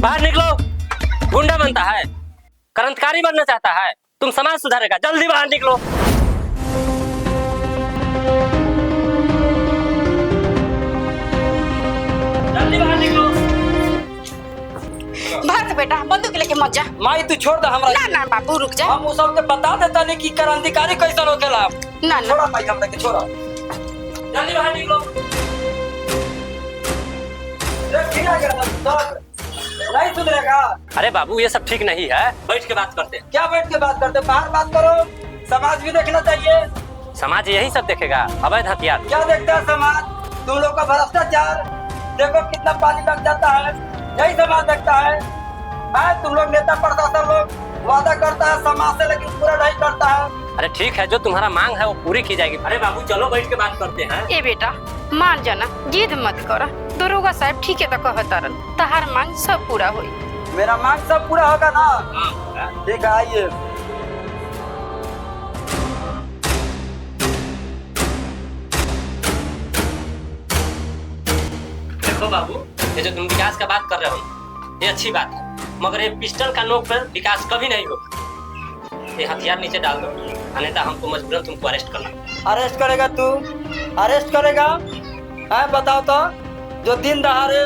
बाहर निकलो। गुंडा बनता है, क्रांतिकारी बनना चाहता है, तुम समाज सुधारेगा, जल्दी बाहर निकलो। जल्दी बाहर निकलो। भाग बेटा, बंदूक लेके मत जा। माई तू छोड़ दे हमरा। ना ना बाबू रुक जा। हम उ सबके बता देता नहीं कि क्रांतिकारी कैसन होखेला। ना ना छोड़ा माई हमरा के छोड़ा। जल्दी बाहर निकलो। नहीं सुधरेगा। अरे बाबू ये सब ठीक नहीं है, बैठ के बात करते हैं। क्या बैठ के बात करते, बाहर बात करो। समाज भी देखना चाहिए। समाज यही सब देखेगा, अवैध हथियार। क्या देखता है समाज? तुम लोग का भ्रष्टाचार देखो कितना पानी लग जाता है, यही समाज देखता है। तुम लोग नेता प्रशासन लोग वादा करता है समाज से, लेकिन पूरा नहीं करता है। अरे ठीक है, जो तुम्हारा मांग है वो पूरी की जाएगी। अरे बाबू चलो बैठ के बात करते हैं। ए बेटा मान जाना, जिद मत कर। दरोगा साहब ठीक है तो कहतारन, तहार मांग सब पूरा होई। मेरा मांग सब पूरा होगा ना? ठीक है आइए। देखो बाबू, ये जो तुम विकास का बात कर रहे हो ये अच्छी बात है, मगर ये पिस्टल का नोक पर विकास कभी नहीं होगा। ये हथियार नीचे डाल दो, अन्यथा हमको मजबूरन तुमको अरेस्ट करना। अरेस्ट करेगा तू? अरेस्ट करेगा? है बताओ तो। जो दिन दहाड़े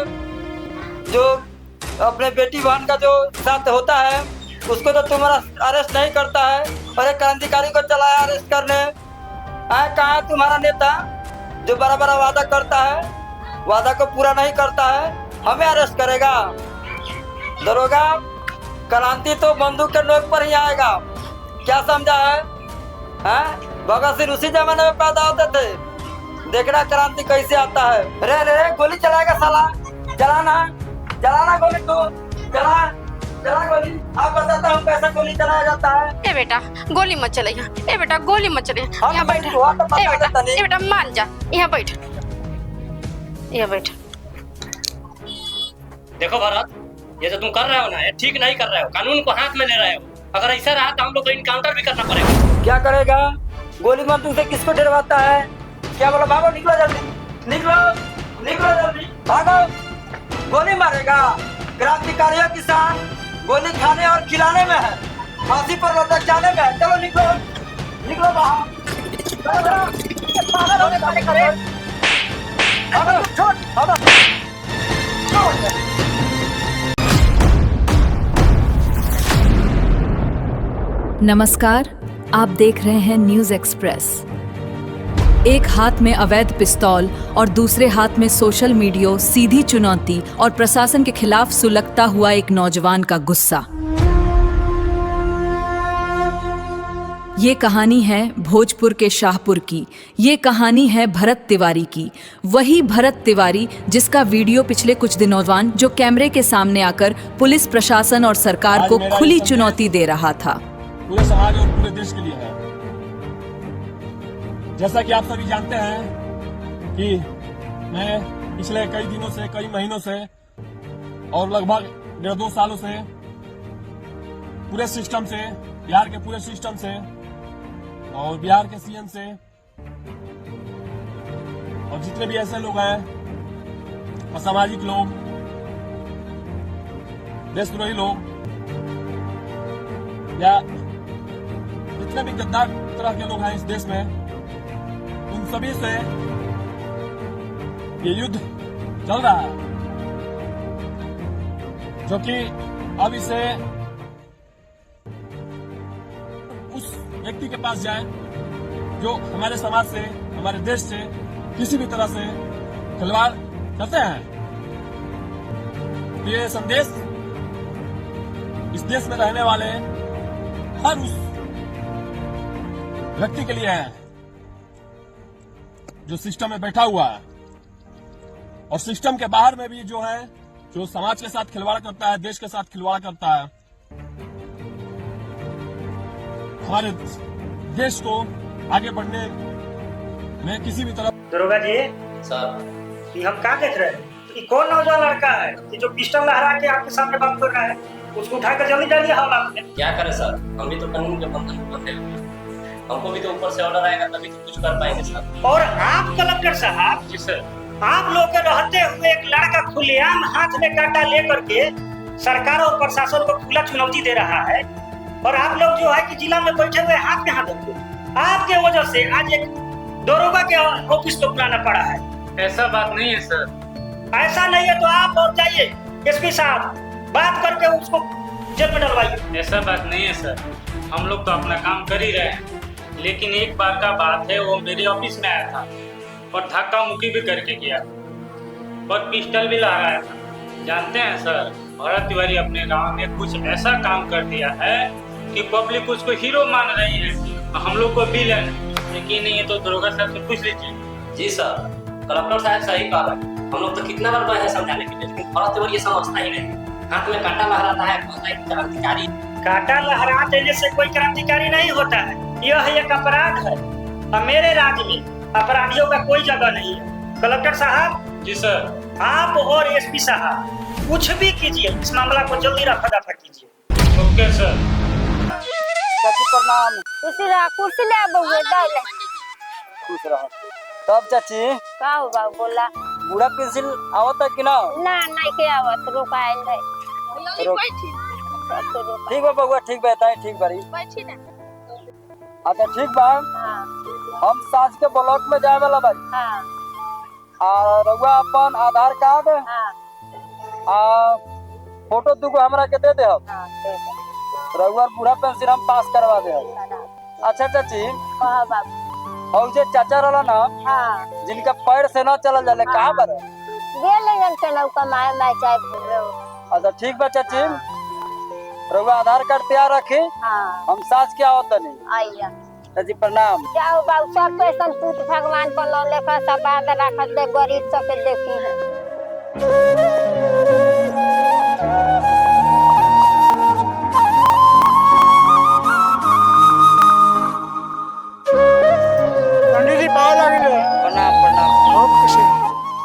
जो अपने बेटी बहन का जो साथ होता है उसको तो तुम्हारा अरेस्ट नहीं करता है, और एक क्रांतिकारी को चलाया अरेस्ट करने। है कहाँ है तुम्हारा नेता जो बड़ा बड़ा वादा करता है, वादा को पूरा नहीं करता है, हमें अरेस्ट करेगा? दरोगा, क्रांति तो बंदूक के नोक पर ही आएगा, क्या समझा है? भगत सिंह उसी जमाने में पैदा होते थे। देखना क्रांति कैसे आता है। रे रे गोली चलाएगा साला, चलाना चलाना गोली, तू चला चला गोली। आप बताता हूँ कैसा गोली चलाया जाता है। ए बेटा गोली मत चलाइया, ए बेटा गोली मत चलाइया। यहाँ बैठ। हुआ तो पता चलता नहीं। ए बेटा मान जा, यहाँ बैठ, यहाँ बैठ। देखो भरत, ये जो तुम कर रहे हो ना ये ठीक नहीं कर रहे हो, कानून को हाथ में ले रहे हो। अगर ऐसा रहा तो हम लोग को इनकाउंटर भी करना पड़ेगा। क्या करेगा? गोली बंदूक से किसको डरवाता है? क्या बोला? भागो, निकलो जल्दी, निकलो निकलो जल्दी, भागो। गोली मारेगा? क्रांतिकारियों किसान गोली खाने और खिलाने में है, फांसी पर लटक जाने में है। चलो निकलो निकलो बाहर। पागल होने वाले करे। भागो, छोड़, भागो। नमस्कार, आप देख रहे हैं न्यूज एक्सप्रेस। एक हाथ में अवैध पिस्तौल और दूसरे हाथ में सोशल मीडिया, सीधी चुनौती और प्रशासन के खिलाफ सुलगता हुआ एक नौजवान का गुस्सा। ये कहानी है भोजपुर के शाहपुर की। ये कहानी है भरत तिवारी की। वही भरत तिवारी जिसका वीडियो पिछले कुछ दिनों जो कैमरे के सामने आकर पुलिस प्रशासन और सरकार को खुली चुनौती दे रहा था। पूरे समाज और पूरे देश के लिए है। जैसा कि आप सभी जानते हैं कि मैं पिछले कई दिनों से, कई महीनों से और लगभग 1.5-2 सालों से पूरे सिस्टम से, बिहार के पूरे सिस्टम से और बिहार के सीएम से और जितने भी ऐसे लोग हैं, असामाजिक लोग, देशद्रोही लोग या जितने भी गद्दार तरह के लोग हैं इस देश में, उन सभी से ये युद्ध चल रहा है, जो कि अब इसे उस व्यक्ति के पास जाए जो हमारे समाज से, हमारे देश से किसी भी तरह से खिलवाड़ करते हैं। ये संदेश इस देश में रहने वाले हर उस व्यक्ति के लिए है जो सिस्टम में बैठा हुआ है, और सिस्टम के बाहर में भी जो है, जो समाज के साथ खिलवाड़ करता है, देश के साथ खिलवाड़ करता है, हमारे देश को आगे बढ़ने में किसी भी तरह। दरोगा जी सर, ये हम क्या देख रहे हैं? ये कौन नौजवान लड़का है कि जो पिस्टल लहरा के आपके सामने बात कर रहा है? उसको उठाकर जल्दी डालिए हवाला में। क्या करें सर, हम भी तो कानून के बंधन में बंधे हुए हैं। हमको भी तो ऊपर से ऑर्डर आएगा तभी तो कुछ कर पाएंगे सर। और आप कलेक्टर साहब, जी सर। आप लोग के रहते हुए एक लड़का खुलेआम हाथ में कांटा लेकर के सरकार और प्रशासन को खुला चुनौती दे रहा है, और आप लोग जो है कि जिला में बैठे हुए हाथ में हाथ रखो। आपके वजह से आज एक दरोगा के ऑफिस को बुलाना पड़ा है। ऐसा बात नहीं है सर। ऐसा नहीं है तो आप और जाइए एसपी साहब, बात करके उसको जेल में डलवाइए। ऐसा बात नहीं है सर, हम लोग तो अपना काम कर ही रहे हैं, लेकिन एक बार का बात है, वो मेरे ऑफिस में आया था और धक्का मुक्की भी करके गया और पिस्टल भी ला रहा था। जानते हैं सर, भरत तिवारी अपने गांव में कुछ ऐसा काम कर दिया है कि पब्लिक उसको हीरो मान रही है, हम लोग को विलन। लेकिन ये तो दरोगा साहब से पूछ लीजिए। जी सर, कलेक्टर साहब सही कह रहे हैं। हम लोग तो कितना बार गए हैं समझाने के लिए, लेकिन भरत तिवारी ये समझता ही नहीं। हाथ में कांटा लहराता है, कहता है कि क्रांतिकारी। कांटा लहरा देने से कोई क्रांतिकारी नहीं होता है, यह एक अपराध है और मेरे राज्य में अपराधियों का कोई जगह नहीं है। कलेक्टर साहब। जी सर। आप और एसपी साहब कुछ भी कीजिए, इस मामला को जल्दी रफा दफा कीजिए। Okay sir. चाची प्रणाम। कुर्सी ले बउए डाले। खुश रहो। तब चाची का हो बाबू बोला? बूढ़ा पेंसिल आवता कि ना? ना नहीं के आवत, रुकायल है। रुक। ठीक बा बउआ, ठीक बा, ठीक बारी। बैठी ना। अच्छा ठीक बा, हां हम सांझ के ब्लॉक में जाए वाला बारी। हां आ रउआ अपन आधार कार्ड हां आ फोटो दुगो हमरा के दे दे। हम हां ठीक है। रउआ बूढ़ा पेंसिल हम पास करवा दे। अच्छा चाची, कहा बाबू? और जे चाचा रहला ना, हां जिनका पैर से ना चलल जाले, कहां पर? गेले जन के नौ कमाए मैं चाहे घूमे। अच्छा ठीक बा चाची, रउआ आधार कार्ड तैयार रखी, हां हम सांझ के आवत नहीं। आइया। चाची प्रणाम। जाओ बाबू, सब पे संतुष्ट भगवान को लो लेखा सब बात रखत दे, गरीब सब के देखी है। पंडित जी पाव लगे। प्रणाम प्रणाम। खूब खुशी।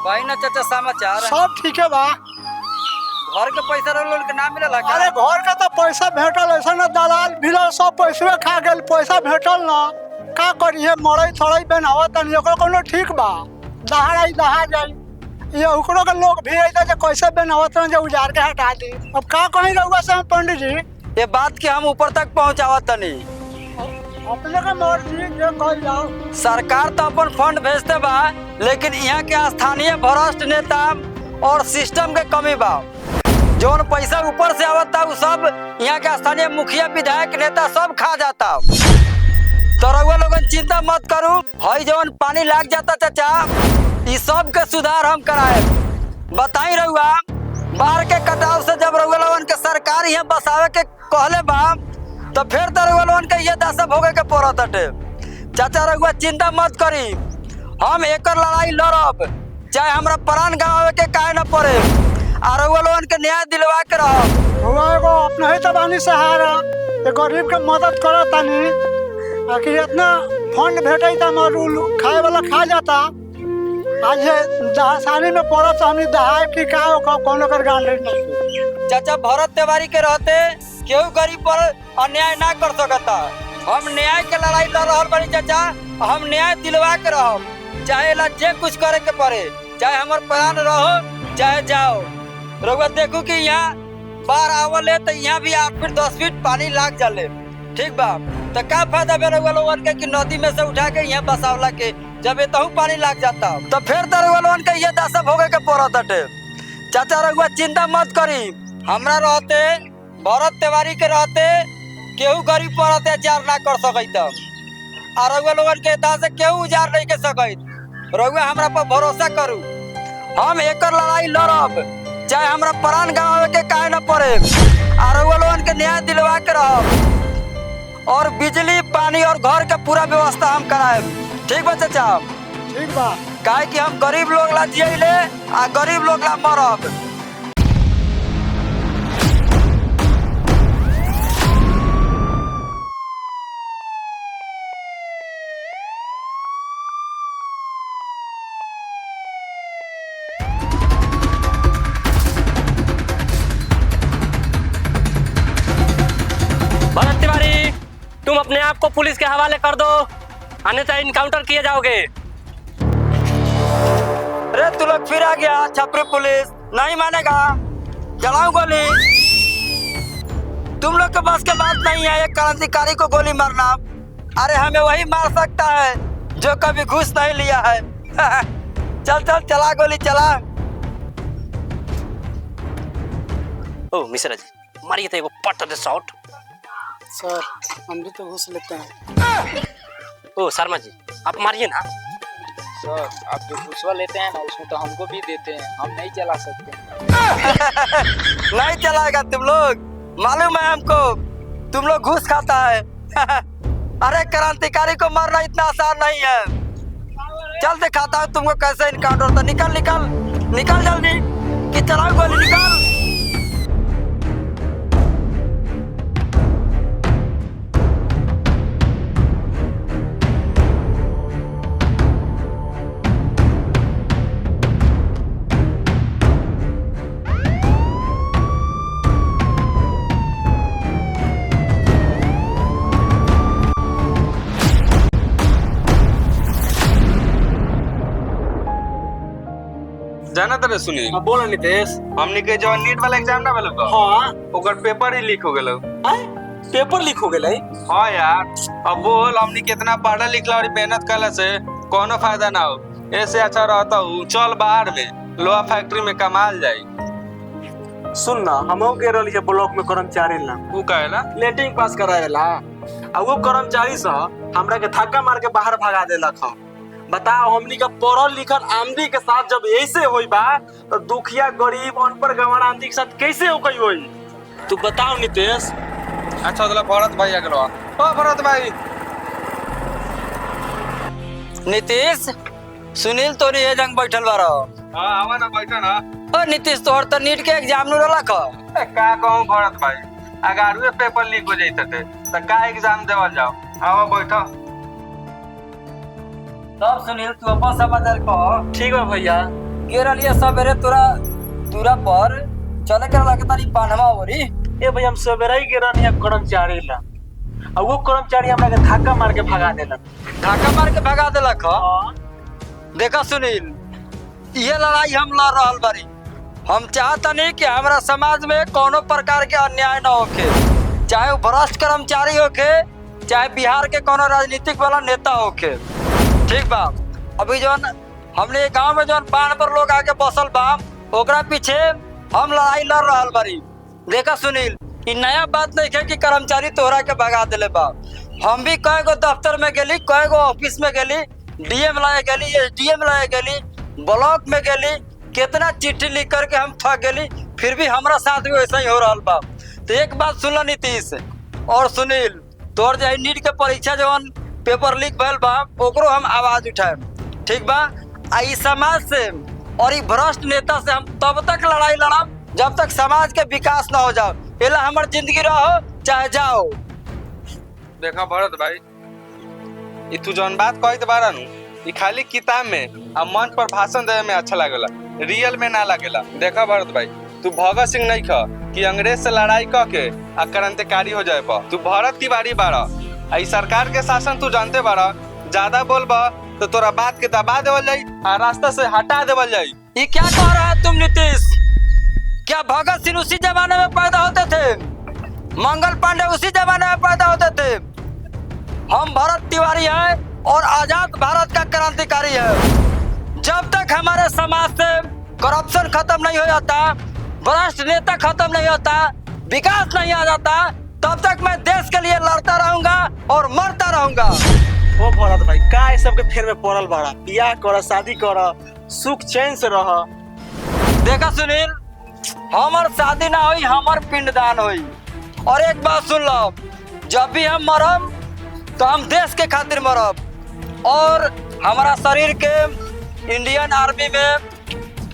भाई ना चाचा समाचार सब ठीक है बा। घर के पैसा लोन के ना मिलल है का? अरे घर का तो पैसा भेटल, ऐसा ना दलाल भिलल सब पैसे खा गेल, पैसा भेटल ना का करिए, मरई थोड़ई बनावा तनी ओकर कोनो ठीक बा, दहाड़ाई दहा जाई। ये ओकरो के लोग भी आइता जे कैसे बनावत न, जे उजार के हटा दी। अब का कहीं रहुआ से पंडित जी, ये बात के हम ऊपर तक पहुंचावत तनी। अपने का मर्जी जे कह जाओ। सरकार तो अपन फंड भेजते बा, लेकिन यहाँ के स्थानीय भ्रष्ट नेता और सिस्टम के कमी बा। जौन पैसा ऊपर से आवता वो सब यहाँ के स्थानीय मुखिया विधायक नेता सब खा जाता। तो रउआ लोगन चिंता मत करू, हई जवन पानी लाग जाता चाचा, इस सब के सुधार हम कराए। बताई रउआ, बाढ़ के कटाव से जब रउआ लोगन के सरकार यहाँ बसावे के कहले बा, तो फिर तो रउआ लोगन के ये दशा भोगे के पड़त हटे। चाचा रउआ चिंता मत करी, हम एकर लड़ाई लड़ब, चाहे हमरा प्राण गंवावे के काहे न पड़े, और रउआ लोगन के न्याय दिलवा के रहब। हुआ एगो अपना ही तबानी सहारा, ये गरीब के मदद करा तानी। आखिर इतना फंड भेटे खाए वाला खा जाता, आज ये दहासानी में पड़ा तो हमने दहाए की का कोनो कर गांड नहीं। चाचा भरत तिवारी के रहते केहू गरीब पर अन्याय ना कर सकता। हम न्याय के लड़ाई लड़ रहा बड़ी चाचा, हम न्याय दिलवा के रहब, चाहे ला जे कुछ करे के पड़े, चाहे हमार प्राण रहो चाहे जाओ। रउआ देखू कि यहाँ बाढ़ आवल है तो यहाँ भी 8 फीट 10 फीट पानी लाग जाले, ठीक बा? तो का फायदा बे रउआ लोगन के कि नदी में से उठा के यहाँ बसावला के, जब एतहू पानी लाग जाता तो फिर तो रउआ लोगन के ये दशा भोगे के पड़त हटे। चाचा रउआ चिंता मत करी, हमरा रहते भरत तिवारी के रहते केहू गरीब पर अत्याचार ना कर सकत, और रउआ लोगन के एता से केहू उजार नहीं के सकत। रउआ हमरा पर भरोसा करू, हम एकर लड़ाई लड़ब, चाहे हमरा प्राण गंवावे के काहे न पड़े, और रउआ लोगन के न्याय दिलवा के रहब, और बिजली पानी और घर के पूरा व्यवस्था हम कराएब, ठीक बा चाचा? ठीक बा। काहे कि हम गरीब लोग ला जियले आ गरीब लोग ला मरब। भरत तिवारी, तुम अपने आप को पुलिस के हवाले कर दो, अन्यथा इनकाउंटर किए जाओगे। अरे तू लोग फिर आ गया, छपरी पुलिस नहीं मानेगा, चलाऊं गोली। तुम लोग के पास के बात नहीं है एक क्रांतिकारी को गोली मारना। अरे हमें वही मार सकता है जो कभी घूस नहीं लिया है। चल चल चला गोली चला। ओ मिश्रा जी मारिए तो एगो पट दे शॉट। सर हम भी तो घूस लेते हैं। ओ शर्मा जी आप मारिए ना। सर आप जो घूसवा लेते हैं ना उसमें तो हमको भी देते हैं, हम नहीं चला सकते। नहीं चलाएगा तुम लोग, मालूम है हमको तुम लोग घूस खाता है। अरे क्रांतिकारी को मारना इतना आसान नहीं है। चल दिखाता हूँ तुमको कैसे इनकाउंटर होता। निकल निकल निकल जल्दी कि चलाओ गोली निकल। जाना तरह सुनी। हाँ बोला नितेश। हमने के जो नीट वाला एग्जाम ना भेलो हाँ ओकर पेपर ही लीक हो गेलो। पेपर लीक हो गए। हाँ यार अब बोल हमने कितना पढ़ा लिखला और मेहनत कला से कोनो फायदा ना हो। ऐसे अच्छा रहता हूँ चल बाहर में लोहा फैक्ट्री में कमाल जाई। सुन ना हम कह रही है ब्लॉक में कर्मचारी ला वो कहेला लेटिंग पास करावेला आ वो कर्मचारी से हमरा के धक्का मार के बाहर भगा देलक ह। बताओ हमनी का पढ़ल लिखल आमदी के साथ जब ऐसे होई बा तो दुखिया गरीब अनपढ़ गंवार आमदी के साथ कैसे हो गई होई। तू बताओ नितेश। अच्छा तो भरत भाई आ गलो। ओ भरत भाई। नीतीश सुनील तो ये जंग बैठल बारो। हां आवा ना बैठा ना। ओ नीतीश तोहर तो नीट के एग्जाम न रहलक। का कहूं भरत भाई अगर वे पेपर लीक हो जाइत थे तो का एग्जाम देवल जाओ। आवा बैठो। तब सुनील तू अपन समाचार कह। ठीक है भैया। गेरा लिए सवेरे तोरा दूरा पर चले के लगे तारी पानवा ओरी। ए भाई हम सवेरे ही गिरा नहीं कर्मचारी ला और वो कर्मचारी हमरा के धक्का मार के भगा देलक। धक्का मार के भगा देलक। देखा सुनील ये लड़ाई हम लड़ रहल बारी। हम चाहता नहीं कि हमारा समाज में कोनो प्रकार के अन्याय न होके, चाहे वो भ्रष्ट कर्मचारी होके चाहे बिहार के कोनो राजनीतिक वाला नेता होके। ठीक बा। अभी जौन हमने गांव में जौन बांध पर लोग आके बसल बा ओकरा पीछे हम लड़ाई लड़ रहल बारी। देखा सुनील इ नया बात नहीं है कि कर्मचारी तोहरा के भगा देले बा। हम भी कई गो दफ्तर में गेली, कई गो ऑफिस में गेली, डीएम लाए गेली, एसडीएम लाए गेली, ब्लॉक में गेली, कितना चिट्ठी लिख करके हम थक गेली, फिर भी हमारा साथ भी वैसा ही हो रहा बा। तो एक बात सुन लो नीतीश और सुनील, तोर जो नीट के परीक्षा जौन पेपर लीक भइल बा ओकरो हम आवाज उठाए। ठीक बा। आ इस समाज से और ई भ्रष्ट नेता से हम तब तक लड़ाई लड़ब जब तक समाज के विकास ना हो जाओ। एला हमार जिंदगी रहो चाहे जाओ। देखा भरत भाई ई तू जौन बात कहत बारा नु ई खाली किताब में आ मंच पर भाषण देवे में अच्छा लागेला, रियल में ना लागेला। देखा भरत भाई तू भगत सिंह नहीं ख कि अंग्रेज से लड़ाई क के आ क्रांतिकारी हो जाए पा। तू भारत की बारी बारा। आई सरकार के शासन तू जानते बारा, ज्यादा बोलबा तो तोरा बात के दबा देवल जाई आ रास्ता से हटा देवल जाई। ये क्या कह रहा है तुम नीतीश? क्या भगत सिंह उसी जमाने में पैदा होते थे? मंगल पांडे उसी जमाने में पैदा होते थे? हम भरत तिवारी हैं और आजाद भारत का क्रांतिकारी है। जब तक हमारे समाज से करप्शन खत्म नहीं हो जाता, भ्रष्ट नेता खत्म नहीं होता, विकास नहीं आ जाता, तब तक मैं देश के लिए लड़ता रहूंगा और मरता रहूंगा। ओ भरत भाई का सब के फेर में पड़ल बाड़ा, बियाह कर, शादी कर, सुख चैन से रह। देखा सुनील हमार शादी ना हुई, हमार पिंडदान हुई। और एक बात सुन लो, जब भी हम मरब तो हम देश के खातिर मरब और हमारा शरीर के इंडियन आर्मी में,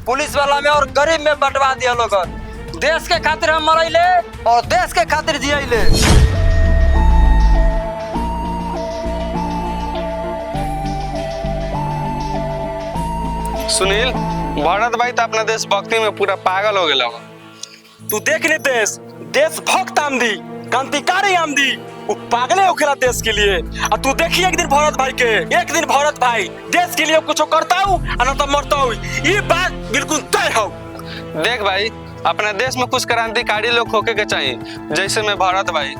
पुलिस वाला में और गरीब में बंटवा दिया लोगन। देश के खातिर हम मरैले और देश के खातिर जियैले। सुनील भरत भाई तो अपना देशभक्ति में पूरा पागल हो गया। तू देख नीतीश, देशभक्त आमदी, क्रांतिकारी आमदी, वो पागले होखेला देश के लिए। और तू देखी एक दिन भरत भाई के, एक दिन भरत भाई देश के लिए कुछ करता हूँ और न तो मरता हूँ। ये बात बिल्कुल तय हो। देख भाई अपने देश में कुछ क्रांतिकारी लोग होके के चाहिए, जैसे मैं भरत भाई।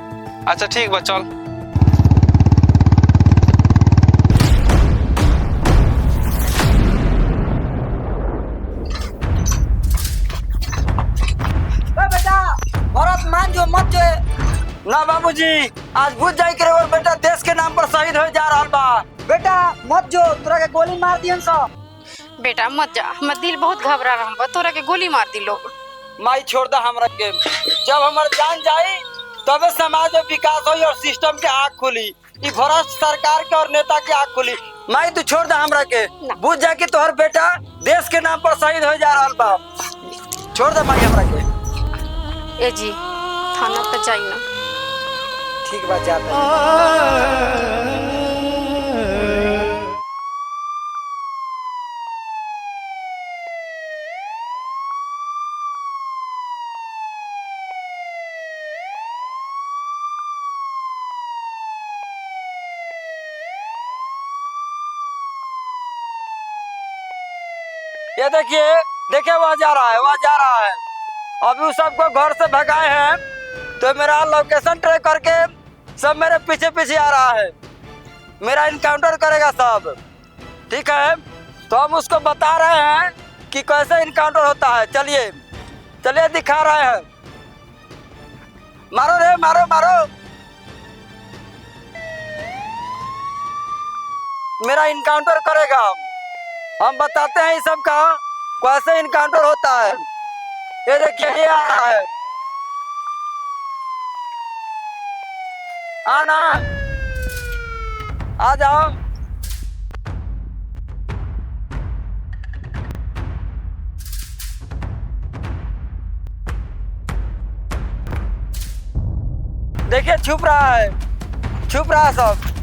अच्छा ठीक बा, चल। बेटा भरत मान जो मत जो ना बाबूजी, आज बुझ जाई करे और बेटा देश के नाम पर शहीद हो जा रहा बा। बेटा मत जो, तोरा के गोली मार दियन सब। बेटा मत जा, हमर दिल बहुत घबरा रहा बा, तोरा के गोली मार दी लोग। माई छोड़ दा हमरा के, जब हमार जान जाई तबे समाज में विकास होई और सिस्टम के आँख खुली, ई भ्रष्ट सरकार के और नेता के आँख खुली। माई तू छोड़ दा हमरा के, बुझ जा कि तोहर बेटा देश के नाम पर शहीद हो जा रहा बा। छोड़ दा माई हमरा के। ए जी थाना पे जाई ना। ठीक बात जाता ये देखिए देखिए वह जा रहा है, वह जा रहा है। अभी उस सबको घर से भगाए हैं तो मेरा लोकेशन ट्रैक करके सब मेरे पीछे पीछे आ रहा है, मेरा इनकाउंटर करेगा सब। ठीक है, तो हम उसको बता रहे हैं कि कैसे इनकाउंटर होता है। चलिए चलिए दिखा रहे हैं। मारो रे, मारो मारो। मेरा इनकाउंटर करेगा, हम बताते हैं इस सब का कैसे इनकाउंटर होता है। ये देखिए ये आ रहा है, आना आ जाओ। देखिए छुप रहा है, छुप रहा है सब।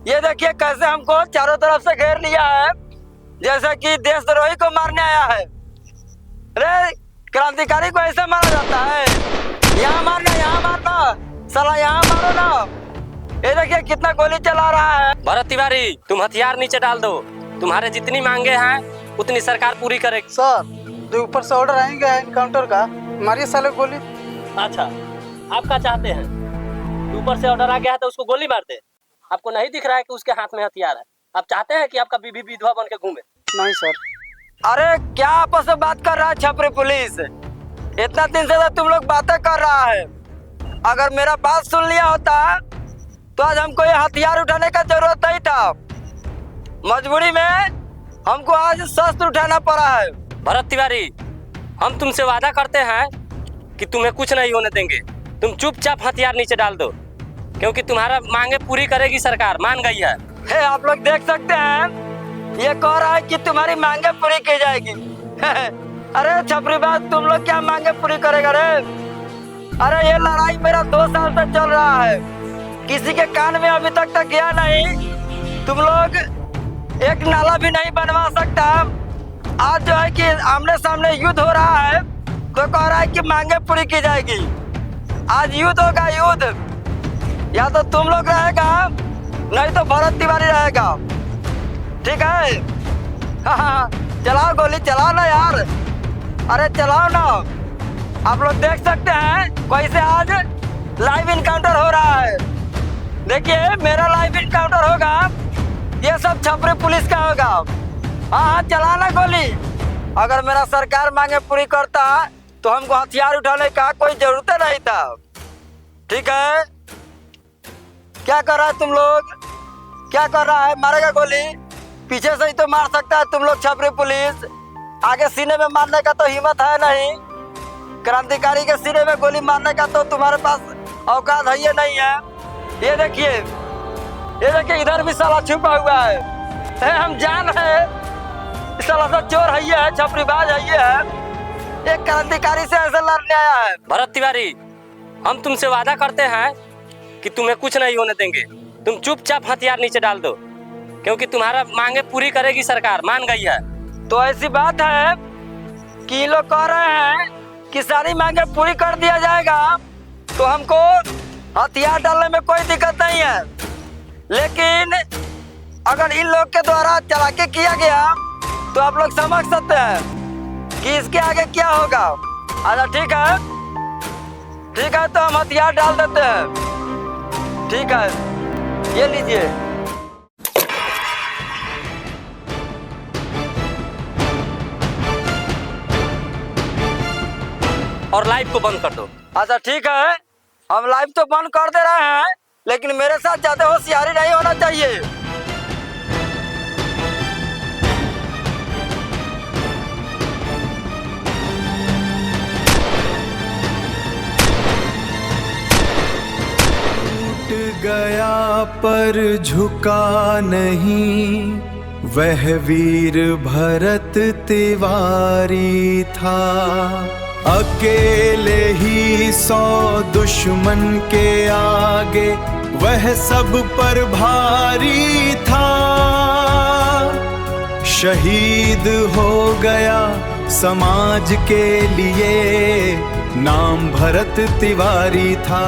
ये देखिए कैसे हमको चारों तरफ से घेर लिया है, जैसे कि देशद्रोही को मारने आया है। अरे क्रांतिकारी को ऐसे मारा जाता है? यहाँ मारना, यहाँ मारना, साला यहाँ मारो ना। ये देखिए कितना गोली चला रहा है। भरत तिवारी तुम हथियार नीचे डाल दो, तुम्हारे जितनी मांगे हैं उतनी सरकार पूरी करेगी। सर जो ऊपर से ऑर्डर आएंगे इनकाउंटर का, मारिए साले गोली। अच्छा आप क्या चाहते हैं? ऊपर से ऑर्डर आ गया है तो उसको गोली मार दे? आपको नहीं दिख रहा है कि उसके हाथ में हथियार है? आप चाहते हैं कि आपका बीबी विधवा बन के घूमे? नहीं सर। अरे क्या आपस में बात कर रहा है छपरी पुलिस? इतना दिन से तो तुम लोग बातें कर रहा है। अगर मेरा बात सुन लिया होता तो आज हमको ये हथियार उठाने का जरूरत नहीं था। मजबूरी में हमको आज शस्त्र उठाना पड़ा है। भरत तिवारी हम तुमसे वादा करते हैं कि तुम्हें कुछ नहीं होने देंगे। तुम चुपचाप हथियार नीचे डाल दो, क्योंकि तुम्हारा मांगे पूरी करेगी सरकार, मान गई है। हे आप लोग देख सकते हैं, ये कह रहा है कि तुम्हारी मांगे पूरी की जाएगी। अरे छपरी बात, तुम लोग क्या मांगे पूरी करेगा रे? अरे ये लड़ाई मेरा 2 साल से चल रहा है, किसी के कान में अभी तक गया नहीं। तुम लोग एक नाला भी नहीं बनवा सकता। आज जो है कि आमने सामने युद्ध हो रहा है तो कह रहा है कि मांगे पूरी की जाएगी। आज युद्ध होगा, युद्ध। या तो तुम लोग रहेगा नहीं तो भरत तिवारी रहेगा। ठीक है? हाँ, चलाओ गोली, चलाओ ना यार। अरे चलाओ ना। आप लोग देख सकते हैं कैसे आज लाइव इनकाउंटर हो रहा है। देखिए मेरा लाइव इनकाउंटर होगा, ये सब छपरी पुलिस का होगा। हाँ चलाना गोली। अगर मेरा सरकार मांगे पूरी करता तो हमको हथियार उठाने का कोई जरूरत नहीं था। ठीक है? क्या कर रहा है तुम लोग? क्या कर रहा है? मारेगा गोली? पीछे से ही तो मार सकता है तुम लोग छपरी पुलिस, आगे सीने में मारने का तो हिम्मत है नहीं। क्रांतिकारी के सीने में गोली मारने का तो तुम्हारे पास औकात है ये नहीं है। ये देखिए इधर भी साला छुपा हुआ है। हम जान है साला सा चोर है ये है, छपरीबाज है ये है। एक क्रांतिकारी से ऐसे लड़ने आया है। भरत तिवारी हम तुमसे वादा करते हैं कि तुम्हें कुछ नहीं होने देंगे। तुम चुपचाप हथियार नीचे डाल दो, क्योंकि तुम्हारा मांगे पूरी करेगी सरकार, मान गई है। तो ऐसी बात है कि ये लोग कह रहे हैं कि सारी मांगे पूरी कर दिया जाएगा, तो हमको हथियार डालने में कोई दिक्कत नहीं है, लेकिन अगर इन लोग के द्वारा चालाकी किया गया तो आप लोग समझ सकते हैं कि इसके आगे क्या होगा। अच्छा ठीक है, ठीक है, तो हम हथियार डाल देते हैं। ठीक है, ये लीजिए। और लाइव को बंद कर दो। अच्छा ठीक है, हम लाइव तो बंद कर दे रहे हैं, लेकिन मेरे साथ ज्यादा होशियारी नहीं होना चाहिए। टूट गया पर झुका नहीं, वह वीर भरत तिवारी था। अकेले ही 100 दुश्मन के आगे वह सब पर भारी था। शहीद हो गया समाज के लिए, नाम भरत तिवारी था।